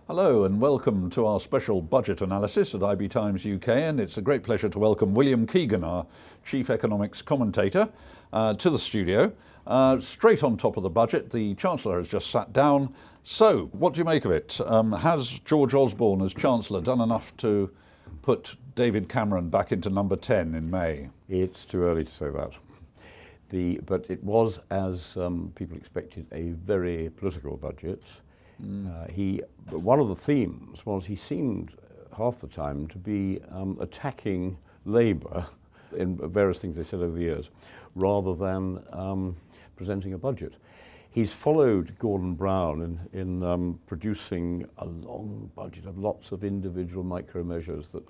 Hello and welcome to our special budget analysis at IB Times UK, and it's a great pleasure to welcome William Keegan, our chief economics commentator, to the studio. Straight on top of the budget, the Chancellor has just sat down. So, what do you make of it? Has George Osborne as Chancellor done enough to put David Cameron back into number 10 in May? It's too early to say that. But it was, as people expected, a very political budget. One of the themes was he seemed half the time to be attacking Labour in various things they said over the years, rather than presenting a budget. He's followed Gordon Brown in producing a long budget of lots of individual micro measures that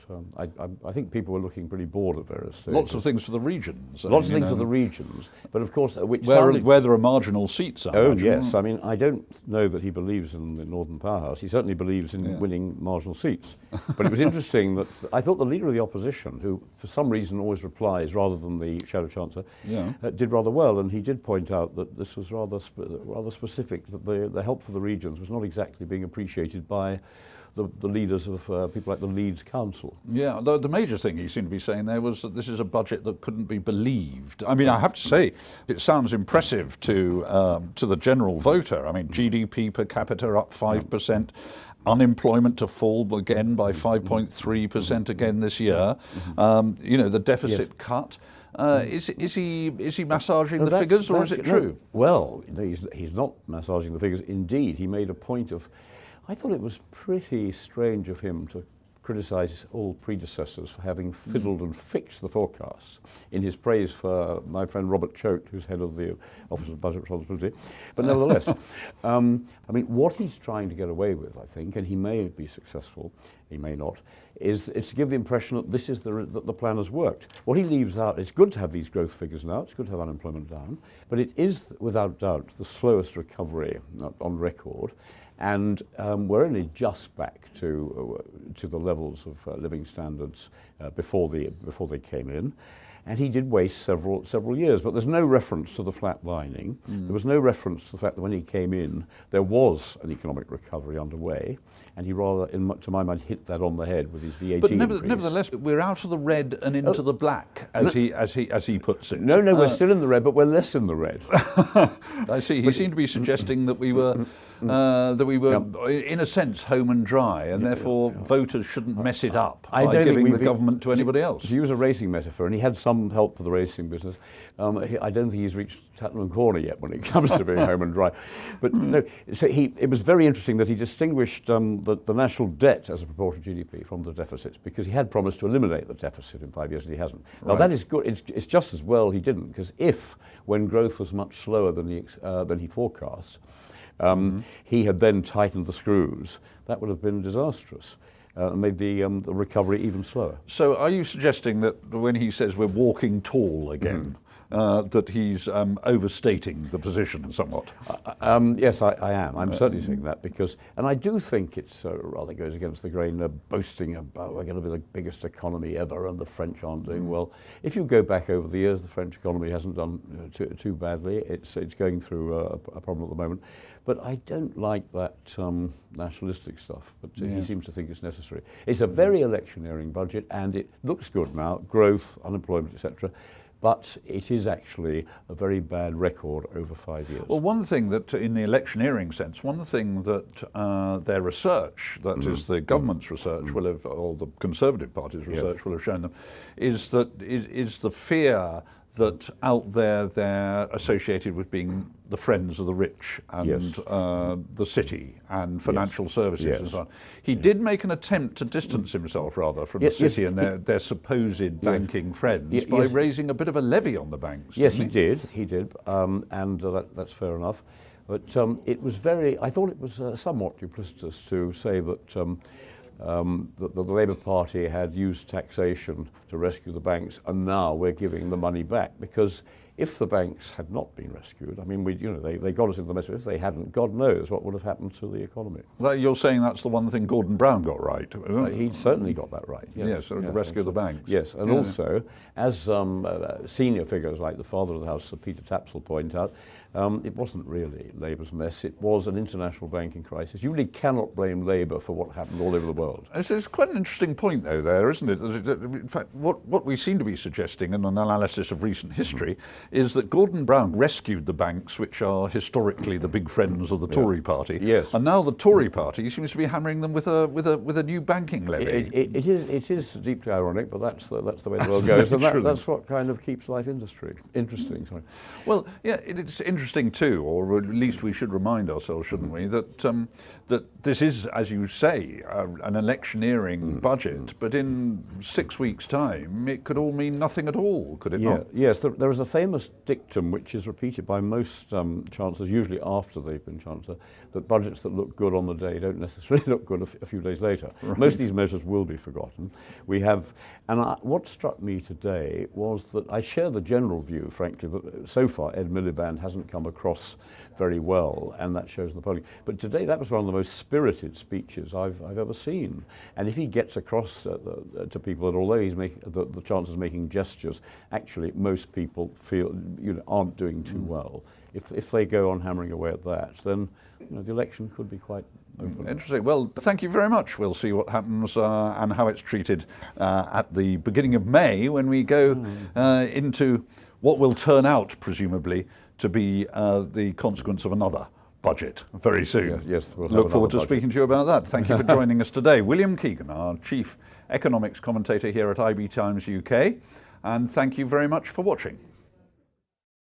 I think people were looking pretty bored at various stages. Lots of things for the regions. Lots of things for the regions, but of course, where there are marginal seats. Yes, I mean, I don't know that he believes in the Northern Powerhouse. He certainly believes in winning marginal seats. But it was interesting that I thought the leader of the opposition, who for some reason always replies rather than the Shadow Chancellor, did rather well, and he did point out that this was rather specific, that the help for the regions was not exactly being appreciated by the leaders of people like the Leeds Council. Yeah, the major thing he seemed to be saying there was that this is a budget that couldn't be believed. I mean, I have to say, it sounds impressive to the general voter. I mean, GDP per capita up 5%. Unemployment to fall again by 5.3% again this year. The deficit cut. Is he massaging the figures, or is it true? Well, he's not massaging the figures. Indeed, he made a point of. I thought it was pretty strange of him to criticise all predecessors for having fiddled and fixed the forecasts, in his praise for my friend Robert Choate, who's head of the Office of Budget Responsibility. But nevertheless, I mean, what he's trying to get away with, I think, and he may be successful, he may not, is to give the impression that this is that the plan has worked. What he leaves out, it's good to have these growth figures now, it's good to have unemployment down, but it is, without doubt, the slowest recovery on record. And we're only just back to the levels of living standards before they came in, and he did waste several years. But there's no reference to the flatlining. There was no reference to the fact that when he came in, there was an economic recovery underway, and he rather, to my mind, hit that on the head with his VAT but increase. Nevertheless, we're out of the red and into the black, as he puts it. No, we're still in the red, but we're less in the red. I see. He seemed to be suggesting that we were, in a sense, home and dry, and therefore voters shouldn't mess it up by giving the government to anybody else. To use a racing metaphor, and he had some help for the racing business. I don't think he's reached Tattenham Corner yet when it comes to being home and dry. But no, so it was very interesting that he distinguished the national debt as a proportion of GDP from the deficits, because he had promised to eliminate the deficit in 5 years and he hasn't. Now that is good. It's just as well he didn't, because when growth was much slower than he forecast, he had then tightened the screws, that would have been disastrous. And made the recovery even slower. So are you suggesting that when he says we're walking tall again, that he's overstating the position somewhat? Yes, I am. I'm certainly saying that, and I do think it's rather goes against the grain of boasting about we're going to be the biggest economy ever and the French aren't doing well. If you go back over the years, the French economy hasn't done too badly. It's going through a problem at the moment. But I don't like that nationalistic stuff, but he seems to think it's necessary. It's a very electioneering budget, and it looks good now, growth, unemployment, etc., but it is actually a very bad record over 5 years. Well, one thing that, in the electioneering sense, one thing that their research, that is the government's research, will have, or the Conservative Party's research will have shown them, is the fear that out there they're associated with being the friends of the rich and the city and financial services and so on. He did make an attempt to distance himself rather from the city and their supposed banking friends by raising a bit of a levy on the banks. Yes, he did, and that's fair enough. But I thought it was somewhat duplicitous to say that the Labour Party had used taxation to rescue the banks, and now we're giving the money back. Because if the banks had not been rescued, I mean, they got us into the mess. If they hadn't, God knows what would have happened to the economy. Well, you're saying that's the one thing Gordon Brown got right? He certainly got that right. Yes, the rescue of the banks. Yes, and also, as senior figures like the father of the house, Sir Peter Tapsell, point out, It wasn't really Labour's mess. It was an international banking crisis. You really cannot blame Labour for what happened all over the world. It's quite an interesting point, though, there, isn't it? In fact, what we seem to be suggesting in an analysis of recent history is that Gordon Brown rescued the banks, which are historically the big friends of the Tory party. Yes. And now the Tory party seems to be hammering them with a new banking levy. It is deeply ironic, but that's the way the world goes, and that's what kind of keeps life interesting. Sorry. Well, yeah, it's interesting too, or at least we should remind ourselves, shouldn't we, that that this is, as you say, an electioneering budget, but in 6 weeks' time, it could all mean nothing at all, could it not? Yes, there is a famous dictum which is repeated by most chancellors, usually after they've been chancellor, that budgets that look good on the day don't necessarily look good a few days later. Right. Most of these measures will be forgotten. We have, and what struck me today was that I share the general view, frankly, that so far Ed Miliband hasn't come across very well, and that shows in the polling. But today, that was one of the most spirited speeches I've ever seen. And if he gets across to people that although he's making the Chancellor's making gestures, actually most people feel aren't doing too well. If they go on hammering away at that, then the election could be quite open. Interesting. Well, thank you very much. We'll see what happens and how it's treated at the beginning of May when we go into what will turn out, presumably, to be the consequence of another budget very soon. Yes, we'll look forward to speaking to you about that. Thank you for joining us today. William Keegan, our chief economics commentator here at IB Times UK, and thank you very much for watching.